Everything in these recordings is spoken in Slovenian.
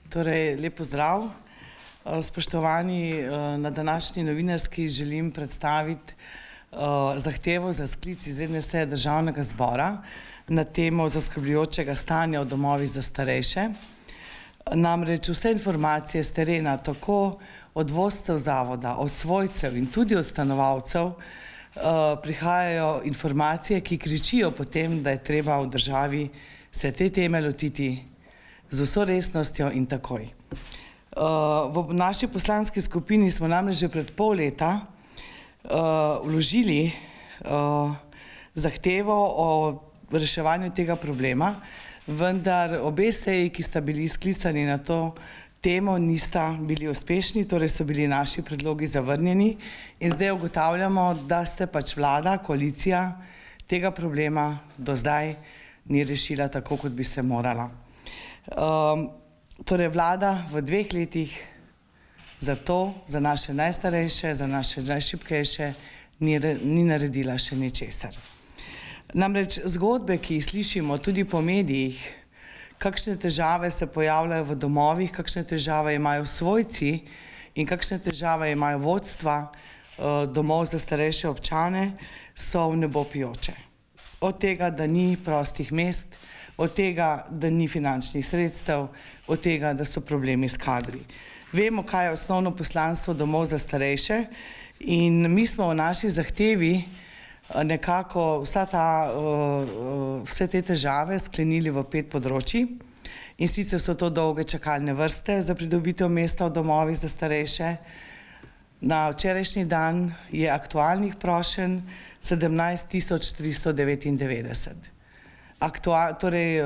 Torej, lep pozdrav. Spoštovani, na današnji novinarski želim predstaviti zahtevo za sklic izredne seje Državnega zbora na temo zaskrbljujočega stanja v domovih za starejše. Namreč vse informacije s terena, tako od vodstev zavoda, od svojcev in tudi od stanovalcev, prihajajo informacije, ki kričijo po tem, da je treba v državi se te teme lotiti z vso resnostjo in takoj. V naši poslanski skupini smo namreč že pred pol leta vložili zahtevo o reševanju tega problema, vendar obe seji, ki sta bili sklicani na to temo, nista bili uspešni, torej so bili naši predlogi zavrnjeni in zdaj ugotavljamo, da se pač vlada, koalicija tega problema do zdaj ni rešila tako, kot bi se morala. Torej vlada v 2 letih za to, za naše najstarejše, za naše najšibkejše ni naredila še ničesar. Namreč zgodbe, ki jih slišimo tudi po medijih, kakšne težave se pojavljajo v domovih, kakšne težave imajo svojci in kakšne težave imajo vodstva domov za starejše občane, so vnebopijoče. Od tega, da ni prostih mest, od tega, da ni finančnih sredstev, od tega, da so problemi s kadri. Vemo, kaj je osnovno poslanstvo domov za starejše in mi smo v naši zahtevi nekako vse te težave sklenili v 5 področij. In sicer so to dolge čakalne vrste za pridobitev mesta v domovih za starejše. Na včerajšnji dan je aktualnih prošenj 17.399. Torej,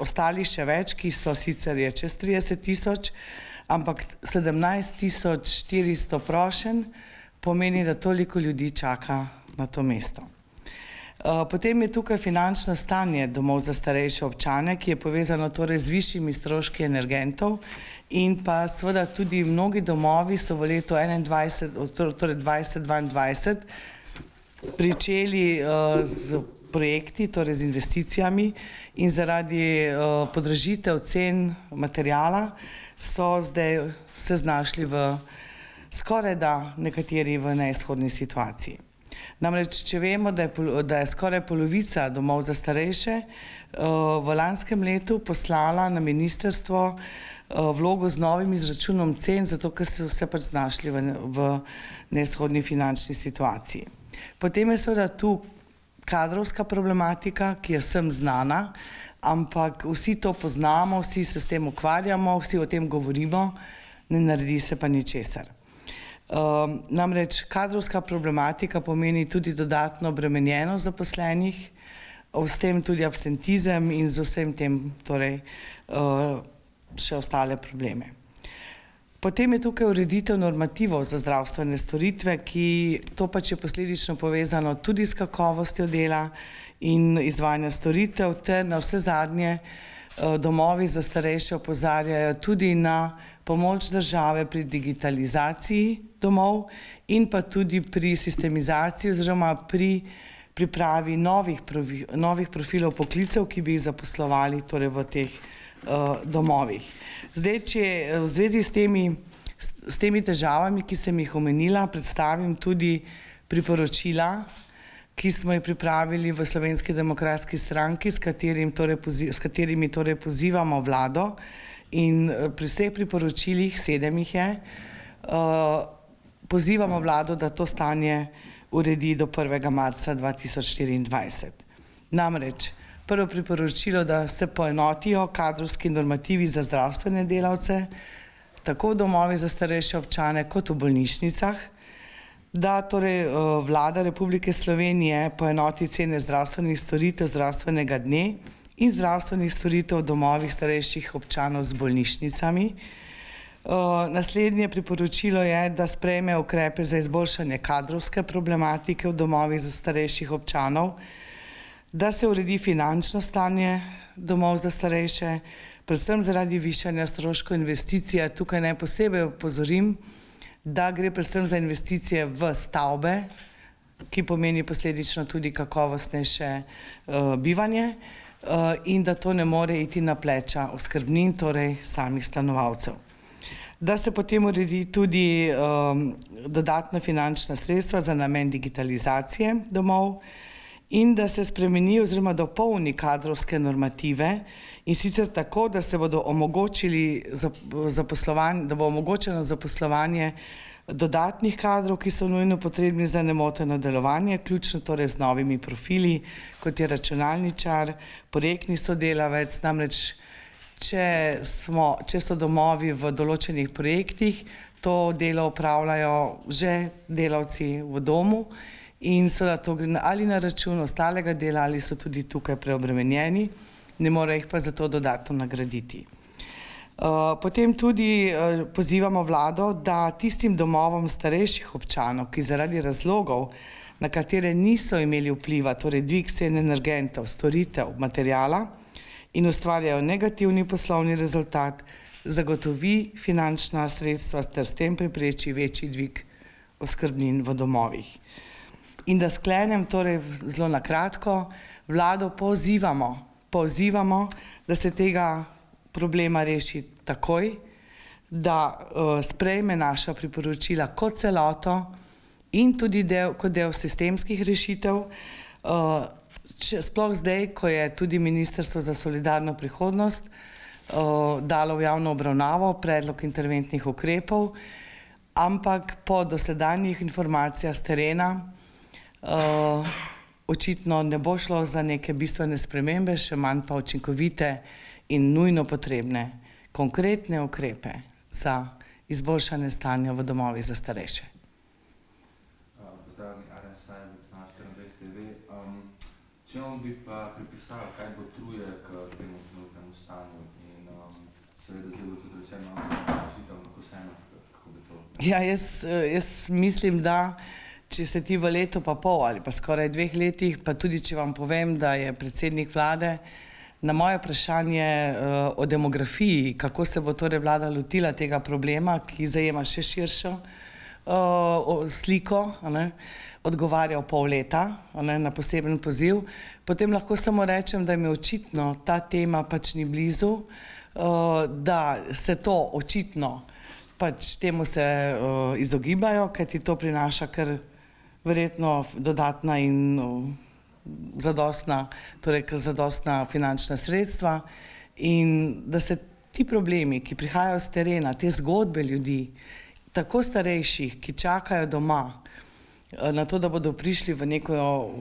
ostali še več, ki so sicer je čez 30.000, ampak 17.400 prošenj pomeni, da toliko ljudi čaka na to mesto. Potem je tukaj finančno stanje domov za starejše občane, ki je povezano torej z višjimi stroški energentov in pa seveda tudi mnogi domovi so v letu 2022 pričeli z projekti, torej z investicijami in zaradi podražitev cen materijala so zdaj se znašli v skorajda nekateri v neizhodni situaciji. Namreč, če vemo, da je skoraj polovica domov za starejše v lanskem letu poslala na ministrstvo vlogo z novim izračunom cen, zato ker so se pač znašli v neizhodni finančni situaciji. Potem je seveda tu kadrovska problematika, ki je vsem znana, ampak vsi to poznamo, vsi se s tem ukvarjamo, vsi o tem govorimo, ne naredi se pa ničesar. Namreč kadrovska problematika pomeni tudi dodatno obremenjenost zaposlenih, s tem tudi absentizem in z vsem tem torej še ostale probleme. Potem je tukaj ureditev normativov za zdravstvene storitve, ki to pač je posledično povezano tudi s kakovostjo dela in izvajanja storitev, ter na vse zadnje domovi za starejše opozarjajo tudi na pomoč države pri digitalizaciji domov in pa tudi pri sistemizaciji oziroma pri pripravi novih profilov poklicev, ki bi jih zaposlovali torej v teh domovih. Zdaj, če v zvezi s temi težavami, ki sem jih omenila, predstavim tudi priporočila, ki smo jih pripravili v Slovenski demokratski stranki, s katerimi torej pozivamo vlado in pri vseh priporočilih, 7 jih je, pozivamo vlado, da to stanje uredi do 1. marca 2024. Namreč, prvo priporočilo, da se poenotijo kadrovski normativi za zdravstvene delavce, tako v domovih za starejše občane kot v bolnišnicah, da torej vlada Republike Slovenije poenoti cene zdravstvenih storitev zdravstvenega dne in zdravstvenih storitev v domovih starejših občanov z bolnišnicami. Naslednje priporočilo je, da sprejme ukrepe za izboljšanje kadrovske problematike v domovih za starejših občanov, da se uredi finančno stanje domov za starejše, predvsem zaradi višanja stroškov investicije. Tukaj naj posebej opozorim, da gre predvsem za investicije v stavbe, ki pomeni posledično tudi kakovostnejše bivanje, in da to ne more iti na pleča oskrbnin, torej samih stanovalcev. Da se potem uredi tudi dodatna finančna sredstva za namen digitalizacije domov in da se spremeni oziroma dopolni kadrovske normative in sicer tako, da se bodo omogočili da bo omogočeno zaposlovanje dodatnih kadrov, ki so nujno potrebni za nemoteno delovanje, ključno torej z novimi profili, kot je računalničar, projektni sodelavec, namreč če so domovi v določenih projektih, to delo opravljajo že delavci v domu in seveda to gre ali na račun ostalega dela ali so tudi tukaj preobremenjeni, ne morejo jih pa zato dodatno nagraditi. Potem tudi pozivamo vlado, da tistim domovom starejših občanov, ki zaradi razlogov, na katere niso imeli vpliva, torej dvig cen energentov, storitev, materiala in ustvarjajo negativni poslovni rezultat, zagotovi finančna sredstva ter s tem prepreči večji dvig oskrbnin v domovih. In da sklenem, torej zelo na kratko, vlado pozivamo, da se tega problema reši takoj, da sprejme naša priporočila kot celoto in tudi kot del sistemskih rešitev, sploh zdaj, ko je tudi Ministrstvo za solidarno prihodnost dalo v javno obravnavo predlog interventnih ukrepov, ampak po dosedanjih informacijah s terena očitno ne bo šlo za neke bistvene spremembe, še manj pa učinkovite in nujno potrebne konkretne ukrepe za izboljšanje stanja v domovih za starejše. Pozdravljeni, Aren Sajevic na 24 TV. Čemu bi pa pripisali, kaj botruje k temu trenutnemu stanju in seveda zdaj bo tudi rečeno, rešitev lahko vseeno, kako bi to? Ja, jaz mislim, da če se ti v letu pa pol ali pa skoraj 2 letih, pa tudi če vam povem, da je predsednik vlade na moje vprašanje o demografiji, kako se bo torej vlada lotila tega problema, ki zajema še širšo sliko, odgovarjal pol leta na poseben poziv, potem lahko samo rečem, da mi očitno ta tema pač ni blizu, da se to očitno pač temu se izogibajo, kajti to prinaša kar verjetno dodatna in zadostna, torej kar zadostna finančna sredstva in da se ti problemi, ki prihajajo z terena, te zgodbe ljudi, tako starejših, ki čakajo doma na to, da bodo prišli v neko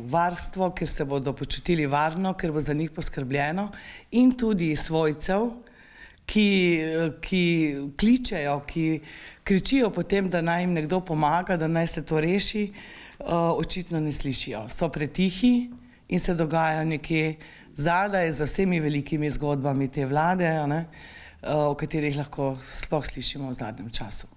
varstvo, ker se bodo počutili varno, ker bo za njih poskrbljeno in tudi svojcev, ki kličejo, ki kričijo potem, da naj jim nekdo pomaga, da naj se to reši, očitno ne slišijo. So pretihi in se dogajajo nekje zadaj za vsemi velikimi zgodbami te vlade, o katerih lahko sploh slišimo v zadnjem času.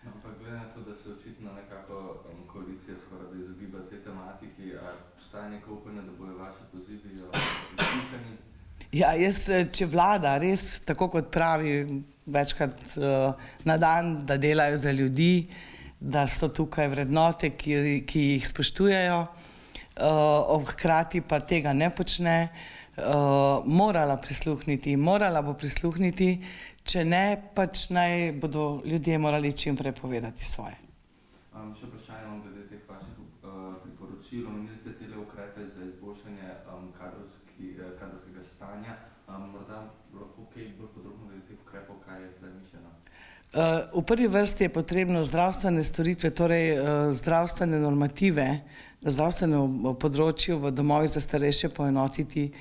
Ampak glede na to, da se očitno nekako koalicija skoraj da izogiba te tematiki, a obstaja neko upanje, da bojo vaši pozivi slišani? Ja, če vlada res, tako kot pravi večkrat na dan, da delajo za ljudi, da so tukaj vrednote, ki jih spoštujejo, hkrati pa tega ne počne, morala bo prisluhniti, če ne, pač naj bodo ljudje morali čim prej povedati svoje. Še vprašanje imam glede teh vaših priporočil. Omenili ste tele ukrepe za izboljšanje kadrovskega stanja. Morda lahko kaj bolj podrobno glede teh ukrepov, kaj je tle mišljeno? V prvi vrsti je potrebno zdravstvene storitve, torej zdravstvene normative na zdravstvenem področju v domovih za starejše poenotiti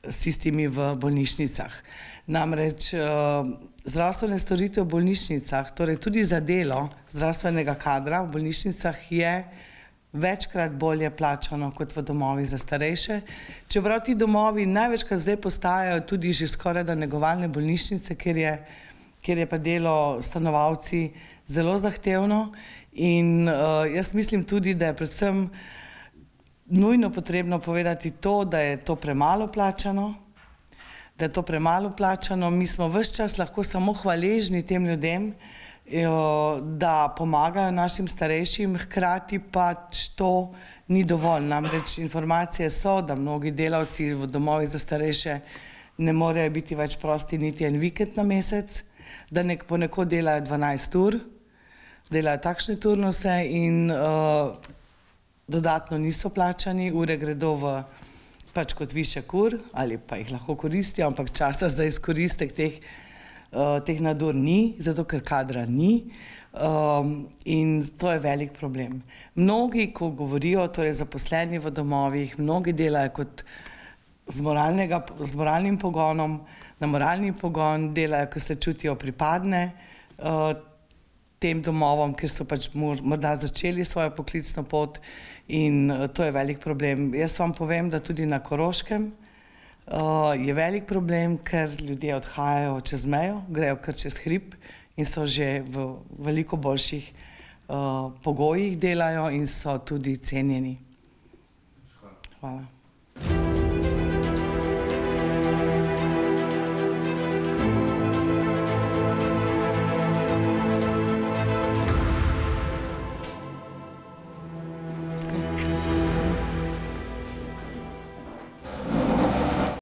s tistimi v bolnišnicah. Namreč zdravstvene storitve v bolnišnicah, torej tudi za delo zdravstvenega kadra v bolnišnicah je večkrat bolje plačano kot v domovih za starejše. Čeprav ti domovi največkrat zdaj postajajo tudi že skoraj da negovalne bolnišnice, kjer je pa delo stanovalci zelo zahtevno in jaz mislim tudi, da je predvsem nujno potrebno povedati to, da je to premalo plačano, mi smo ves čas lahko samo hvaležni tem ljudem da pomagajo našim starejšim, hkrati pač to ni dovolj. Namreč informacije so, da mnogi delavci v domovih za starejše ne morejo biti več prosti niti en vikend na mesec, da ponekod delajo 12 ur, delajo takšne turnuse in dodatno niso plačani, ure gredo v pač kot višek ur ali pa jih lahko koristijo, ampak časa za izkoristek teh nadur ni, zato ker kadra ni in to je velik problem. Mnogi, ko govorijo, torej zaposleni v domovih, mnogi delajo kot z moralnim pogonom, na moralni pogon, delajo, ker se čutijo pripadne tem domovom, ker so pač morda začeli svojo poklicno pot in to je velik problem. Jaz vam povem, da tudi na Koroškem je velik problem, ker ljudje odhajajo čez mejo, grejo kar čez hrib in so že v veliko boljših pogojih delajo in so tudi cenjeni. Hvala.